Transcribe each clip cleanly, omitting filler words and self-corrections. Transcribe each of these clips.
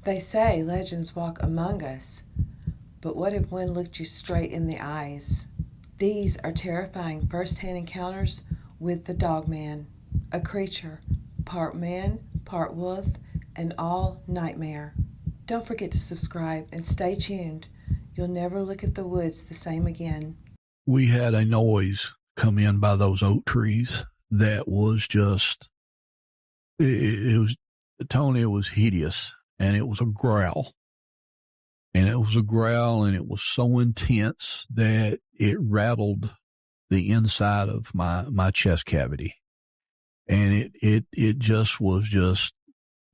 They say legends walk among us, but what if one looked you straight in the eyes? These are terrifying first-hand encounters with the Dogman, a creature, part man, part wolf, and all nightmare. Don't forget to subscribe and stay tuned. You'll never look at the woods the same again. We had a noise come in by those oak trees that was just, it was, Tony, it was hideous, and it was a growl. And it was a growl, and it was so intense that it rattled the inside of my chest cavity. And it just was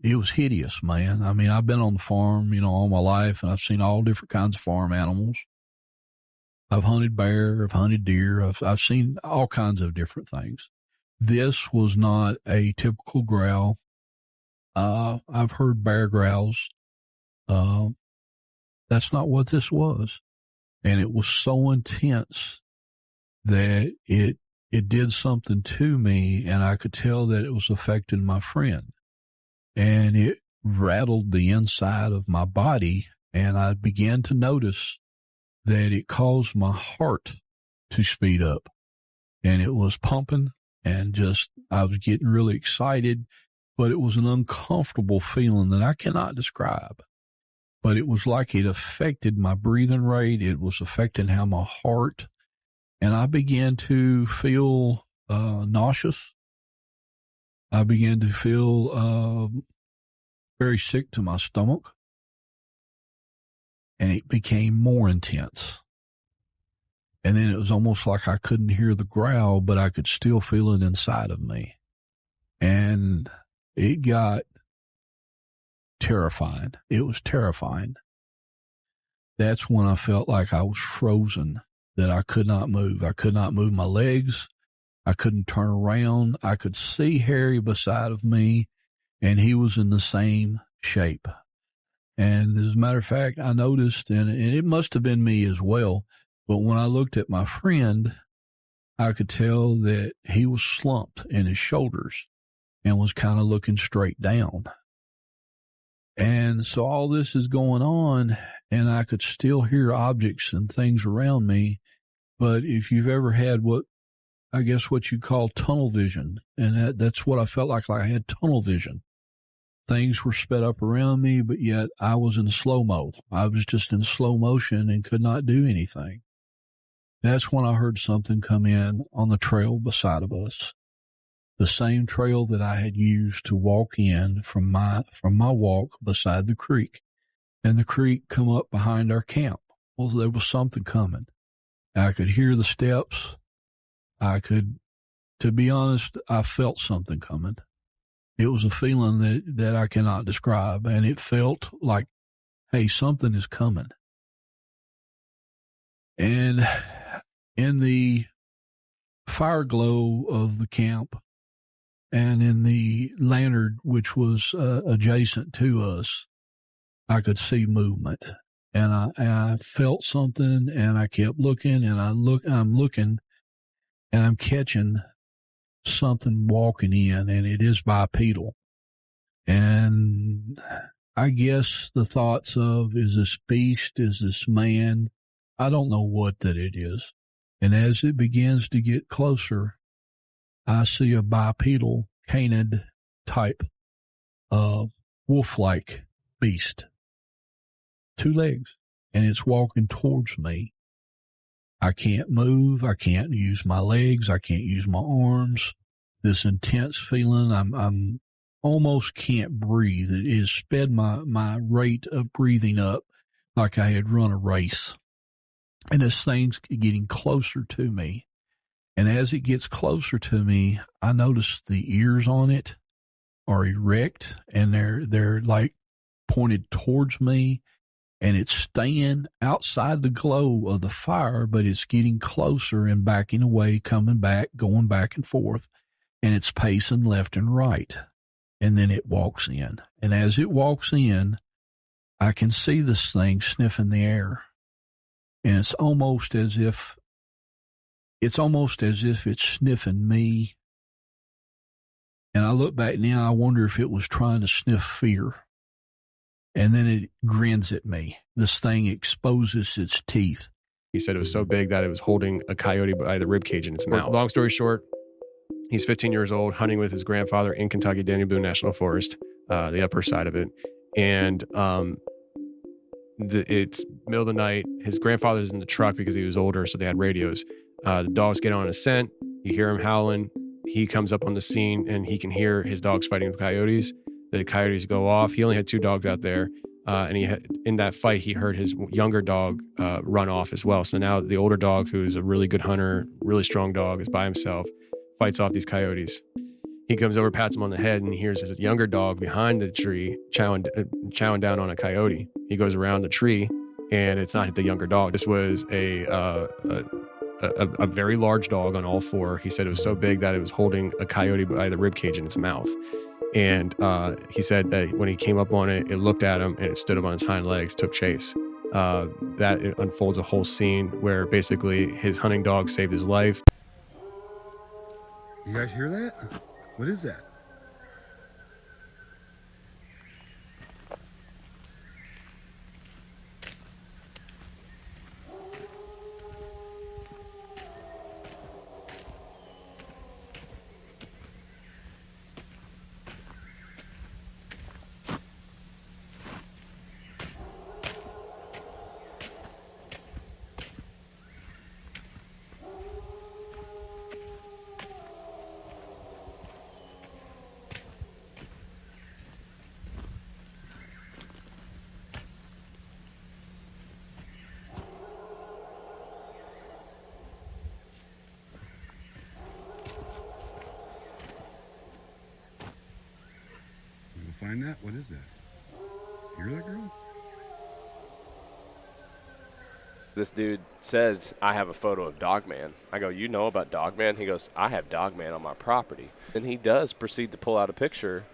it was hideous, man. I mean, I've been on the farm, all my life, and I've seen all different kinds of farm animals. I've hunted bear, I've hunted deer, I've seen all kinds of different things. This was not a typical growl. I've heard bear growls. That's not what this was. And it was so intense that it did something to me, and I could tell that it was affecting my friend. And it rattled the inside of my body, and I began to notice that it caused my heart to speed up. And it was pumping, and I was getting really excited, but it was an uncomfortable feeling that I cannot describe. But it was like it affected my breathing rate. It was affecting how my heart, and I began to feel nauseous. I began to feel very sick to my stomach, and it became more intense. And then it was almost like I couldn't hear the growl, but I could still feel it inside of me. And it got terrifying. It was terrifying. That's when I felt like I was frozen, that I could not move. I could not move my legs. I couldn't turn around. I could see Harry beside of me, and he was in the same shape. And as a matter of fact, I noticed, and it must have been me as well, but when I looked at my friend, I could tell that he was slumped in his shoulders and was kind of looking straight down. And so all this is going on, and I could still hear objects and things around me. But if you've ever had what you call tunnel vision, and that's what I felt like I had tunnel vision. Things were sped up around me, but yet I was in slow-mo. I was just in slow motion and could not do anything. That's when I heard something come in on the trail beside of us. The same trail that I had used to walk in from my walk beside the creek. And the creek come up behind our camp. Well, there was something coming. I could hear the steps. To be honest, I felt something coming. It was a feeling that I cannot describe, and it felt like, hey, something is coming. And in the fire glow of the camp, and in the lantern, which was adjacent to us, I could see movement. And I felt something, and I kept looking, and I'm looking, and I'm catching something walking in, and it is bipedal. And I guess the thoughts of, is this beast, is this man? I don't know what that it is. And as it begins to get closer, I see a bipedal canid type of wolf-like beast. 2 legs, and it's walking towards me. I can't move. I can't use my legs. I can't use my arms. This intense feeling, I'm almost can't breathe. It has sped my rate of breathing up like I had run a race. And this thing's getting closer to me. And as it gets closer to me, I notice the ears on it are erect, and they're like pointed towards me. And it's staying outside the glow of the fire, but it's getting closer and backing away, coming back, going back and forth. And it's pacing left and right. And then it walks in. And as it walks in, I can see this thing sniffing the air. And it's almost as if it's sniffing me. And I look back now, I wonder if it was trying to sniff fear. and then it grins at me. This thing exposes its teeth. He said it was so big that it was holding a coyote by the ribcage in its mouth. Long story short, he's 15 years old, hunting with his grandfather in Kentucky, Daniel Boone National Forest, the upper side of it. And it's middle of the night. His grandfather's in the truck because he was older, so they had radios. The dogs get on a scent. You hear him howling. He comes up on the scene, and he can hear his dogs fighting with coyotes. The coyotes go off. He only had 2 dogs out there. And in that fight, he heard his younger dog run off as well. So now the older dog, who's a really good hunter, really strong dog, is by himself, fights off these coyotes. He comes over, pats him on the head, and he hears his younger dog behind the tree chowing down on a coyote. He goes around the tree, and it's not the younger dog. This was a very large dog on all 4. He said it was so big that it was holding a coyote by the ribcage in its mouth. And he said that when he came up on it, it looked at him and it stood up on its hind legs, took chase. That it unfolds a whole scene where basically his hunting dog saved his life. You guys hear that? What is that? Find that? What is that? Hear that, girl? This dude says, I have a photo of Dogman. I go, you know about Dogman? He goes, I have Dogman on my property. And he does proceed to pull out a picture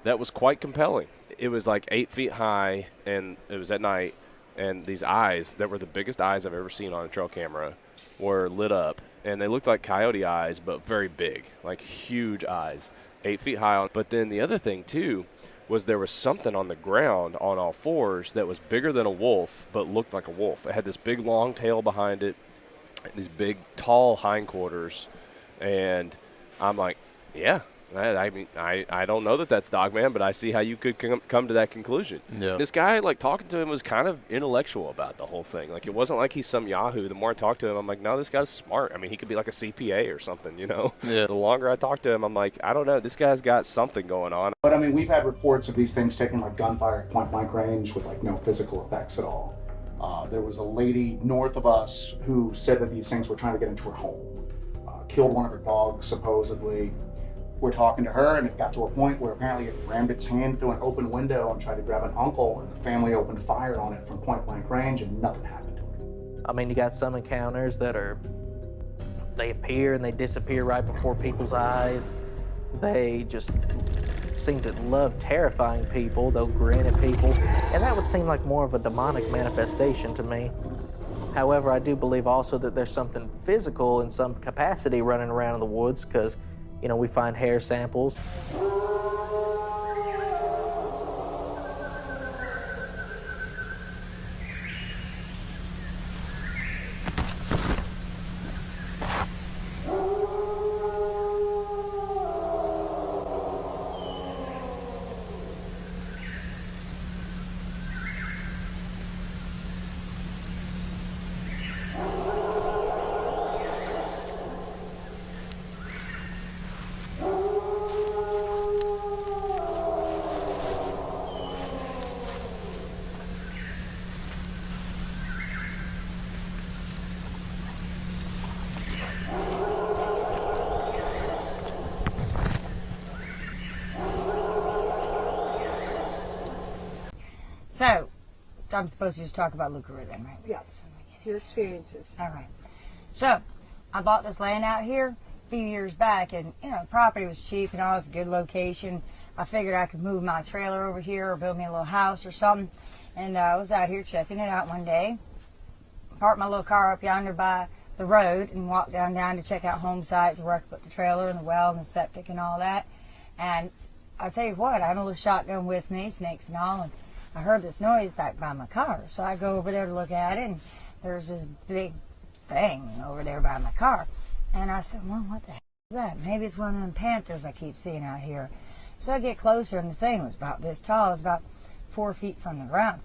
that was quite compelling. It was like 8 feet high, and it was at night, and these eyes that were the biggest eyes I've ever seen on a trail camera were lit up, and they looked like coyote eyes, but very big, like huge eyes. 8 feet high. But then the other thing, too, was there was something on the ground on all 4s that was bigger than a wolf, but looked like a wolf. It had this big, long tail behind it, these big, tall hindquarters. And I'm like, yeah, I mean, I don't know that that's Dogman, but I see how you could come to that conclusion. Yeah. This guy, like, talking to him was kind of intellectual about the whole thing. Like, it wasn't like he's some Yahoo. The more I talked to him, I'm like, no, this guy's smart. I mean, he could be like a CPA or something, you know? Yeah. The longer I talk to him, I'm like, I don't know. This guy's got something going on. But, I mean, we've had reports of these things taking, like, gunfire at point-blank range with, like, no physical effects at all. There was a lady north of us who said that these things were trying to get into her home. Killed one of her dogs, supposedly. We're talking to her, and it got to a point where apparently it rammed its hand through an open window and tried to grab an uncle, and the family opened fire on it from point-blank range, and nothing happened to it. I mean, you got some encounters that they appear and they disappear right before people's eyes. They just seem to love terrifying people. They'll grin at people, and that would seem like more of a demonic manifestation to me. However, I do believe also that there's something physical in some capacity running around in the woods, because you know, we find hair samples. So, I'm supposed to just talk about Luca then, right? Yeah, your experiences. All right. So, I bought this land out here a few years back, and, you know, the property was cheap and all. It's a good location. I figured I could move my trailer over here or build me a little house or something. And I was out here checking it out one day. Parked my little car up yonder by the road and walked down to check out home sites where I could put the trailer and the well and the septic and all that. And I'll tell you what, I had a little shotgun with me, snakes and all, and I heard this noise back by my car. So I go over there to look at it, and there's this big thing over there by my car. And I said, well, what the heck is that? Maybe it's one of them panthers I keep seeing out here. So I get closer, and the thing was about this tall. It was about 4 feet from the ground.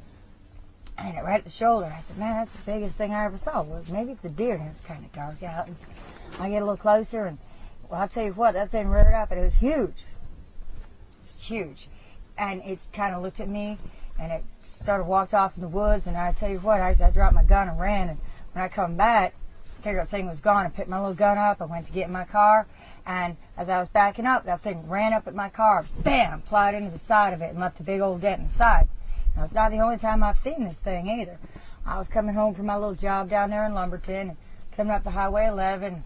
And it right at the shoulder. I said, man, that's the biggest thing I ever saw. Well, maybe it's a deer, and it's kind of dark out. And I get a little closer, and, well, I'll tell you what, that thing reared up, and it was huge. It's huge. And it kind of looked at me, and it started walked off in the woods, and I tell you what, I dropped my gun and ran, and when I come back, I figured the thing was gone. I picked my little gun up, I went to get in my car, and as I was backing up, that thing ran up at my car, bam, plowed into the side of it and left a big old dent in the side. Now, it's not the only time I've seen this thing either. I was coming home from my little job down there in Lumberton, and coming up the Highway 11,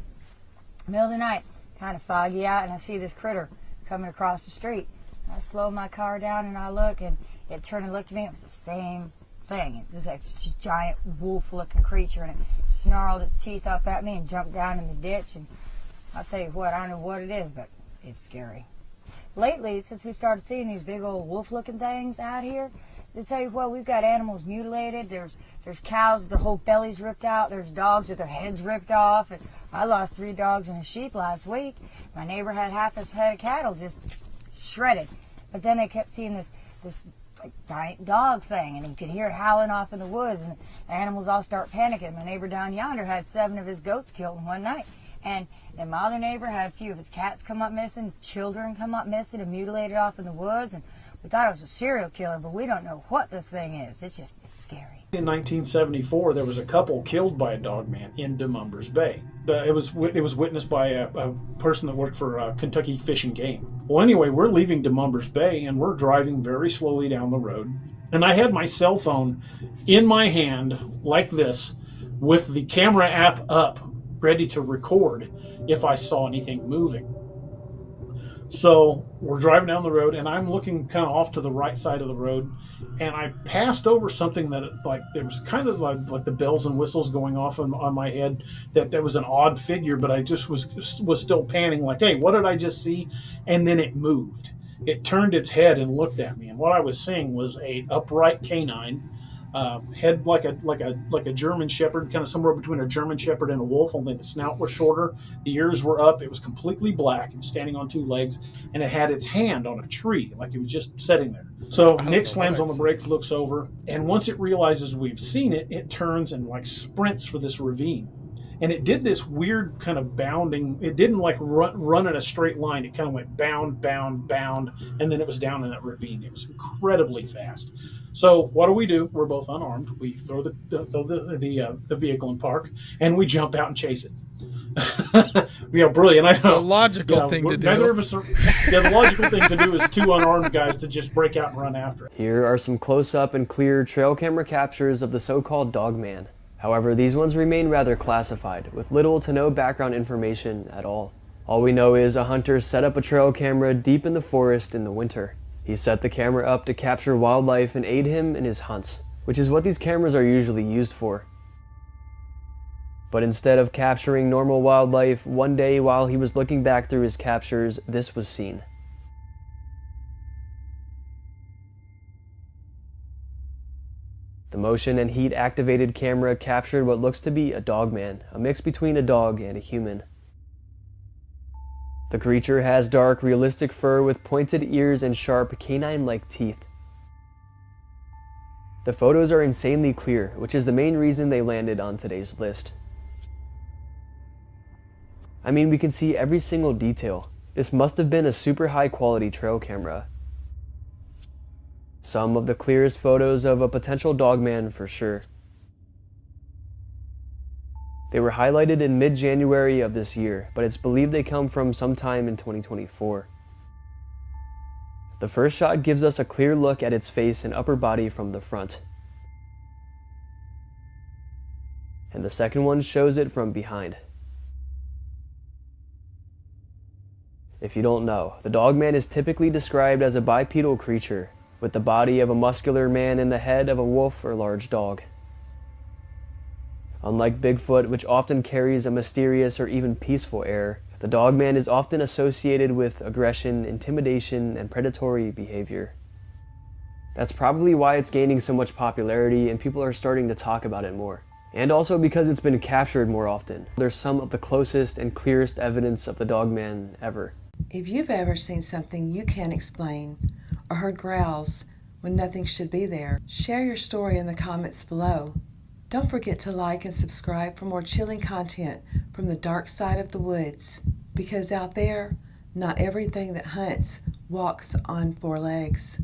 middle of the night, kind of foggy out, and I see this critter coming across the street. I slow my car down, and I look, and it turned and looked at me. It was the same thing. It was like this giant wolf-looking creature, and it snarled its teeth up at me and jumped down in the ditch. And I'll tell you what, I don't know what it is, but it's scary. Lately, since we started seeing these big old wolf-looking things out here, to tell you what, we've got animals mutilated. There's cows with their whole bellies ripped out. There's dogs with their heads ripped off. And I lost 3 dogs and a sheep last week. My neighbor had half his head of cattle just shredded. But then they kept seeing this like giant dog thing, and you could hear it howling off in the woods, and the animals all start panicking. My neighbor down yonder had 7 of his goats killed in one night. And then my other neighbor had a few of his cats come up missing, children come up missing and mutilated off in the woods. And we thought it was a serial killer, but we don't know what this thing is. It's scary. In 1974, there was a couple killed by a dogman in Demumbers Bay. It was witnessed by a person that worked for Kentucky Fish and Game. Well, anyway, we're leaving Demumbers Bay, and we're driving very slowly down the road. And I had my cell phone in my hand like this, with the camera app up, ready to record if I saw anything moving. So we're driving down the road, and I'm looking kind of off to the right side of the road, and I passed over something that, like, there was kind of like the bells and whistles going off on my head, that there was an odd figure, but I just was still panning like, hey, what did I just see? And then it moved. It turned its head and looked at me, and what I was seeing was a upright canine, head like a German Shepherd, kind of somewhere between a German Shepherd and a wolf, only the snout was shorter, the ears were up, it was completely black, and standing on 2 legs, and it had its hand on a tree, like it was just sitting there. So Nick slams on the brakes, looks over, and once it realizes we've seen it, it turns and like sprints for this ravine. And it did this weird kind of bounding. It didn't like run in a straight line. It kind of went bound, bound, bound, and then it was down in that ravine. It was incredibly fast. So what do? We're both unarmed. We throw the vehicle in park, and we jump out and chase it. Yeah, brilliant. I know. The logical thing to do. Neither of us are, the logical thing to do is 2 unarmed guys to just break out and run after it. Here are some close-up and clear trail camera captures of the so-called Dogman. However, these ones remain rather classified, with little to no background information at all. All we know is a hunter set up a trail camera deep in the forest in the winter. He set the camera up to capture wildlife and aid him in his hunts, which is what these cameras are usually used for. But instead of capturing normal wildlife, one day while he was looking back through his captures, this was seen. The motion and heat activated camera captured what looks to be a dogman, a mix between a dog and a human. The creature has dark, realistic fur with pointed ears and sharp, canine-like teeth. The photos are insanely clear, which is the main reason they landed on today's list. I mean, we can see every single detail. This must have been a super high-quality trail camera. Some of the clearest photos of a potential dogman for sure. They were highlighted in mid-January of this year, but it's believed they come from sometime in 2024. The first shot gives us a clear look at its face and upper body from the front. And the second one shows it from behind. If you don't know, the Dogman is typically described as a bipedal creature, with the body of a muscular man and the head of a wolf or large dog. Unlike Bigfoot, which often carries a mysterious or even peaceful air, the Dogman is often associated with aggression, intimidation, and predatory behavior. That's probably why it's gaining so much popularity and people are starting to talk about it more. And also because it's been captured more often. There's some of the closest and clearest evidence of the Dogman ever. If you've ever seen something you can't explain or heard growls when nothing should be there, share your story in the comments below. Don't forget to like and subscribe for more chilling content from the dark side of the woods, because out there, not everything that hunts walks on four legs.